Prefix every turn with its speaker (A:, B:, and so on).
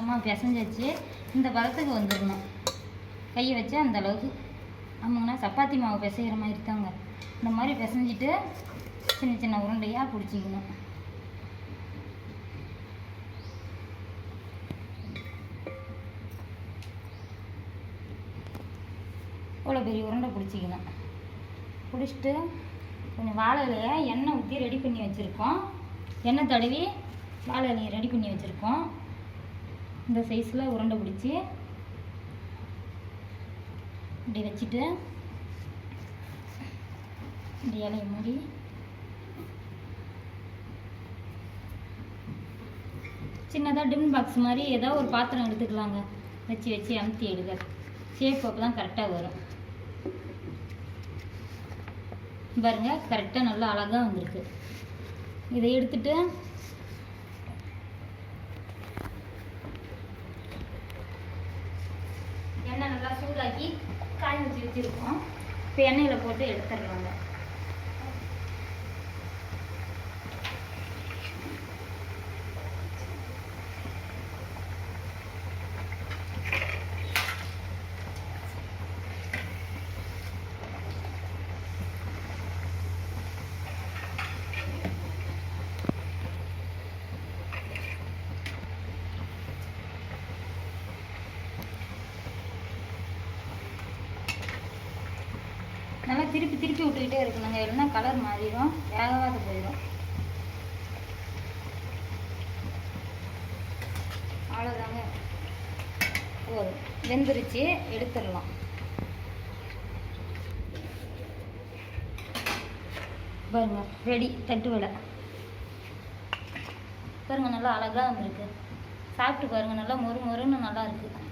A: சமமாக பிசைஞ்சாச்சு. இந்த பதத்துக்கு வந்துடணும். கையை வச்சு அந்த அளவுக்கு ஆமாங்கண்ணா சப்பாத்தி மாவு பிசைகிற மாதிரி தாங்க. இந்த மாதிரி பிசைஞ்சிட்டு சின்ன சின்ன உருண்டையாக பிடிச்சிக்கணும். இவ்வளோ பெரிய உருண்டை பிடிச்சிக்கணும். பிடிச்சிட்டு கொஞ்சம் வாழை இலையை எண்ணெய் ஊற்றி ரெடி பண்ணி வச்சுருக்கோம். எண்ணெய் தடவி வாழை இலையை ரெடி பண்ணி வச்சுருக்கோம். இந்த சைஸில் உருண்டை பிடிச்சி இப்படி வச்சுட்டு இந்த இலையை மூடி சின்னதாக டின் பாக்ஸ் மாதிரி ஏதோ ஒரு பாத்திரம் எடுத்துக்கலாங்க. வச்சு வச்சு அமுத்தி எடுக்க ஷேப் அப்போ தான் கரெக்டாக வரும். பாருங்க கரெக்டாக நல்லா அழகாக வந்திருக்கு. இதை எடுத்துட்டு எண்ணெய் நல்லா சூடாக்கி காய வச்சு வச்சுருக்கோம். இப்போ எண்ணெயில் போட்டு எடுத்துடலாங்க. நல்லா திருப்பி திருப்பி விட்டுக்கிட்டே இருக்கணுங்க. இல்லைன்னா கலர் மாறிடும், வேகவாத போயிடும். அவ்வளோதாங்க, போதும். வெந்துருச்சு, எடுத்துடலாம். பாருங்க ரெடி. தட்டு வடை பாருங்க நல்லா அழகாக வந்திருக்கு. சாப்பிட்டு பாருங்க, நல்லா மொறு மொறுன்னு நல்லா இருக்குது.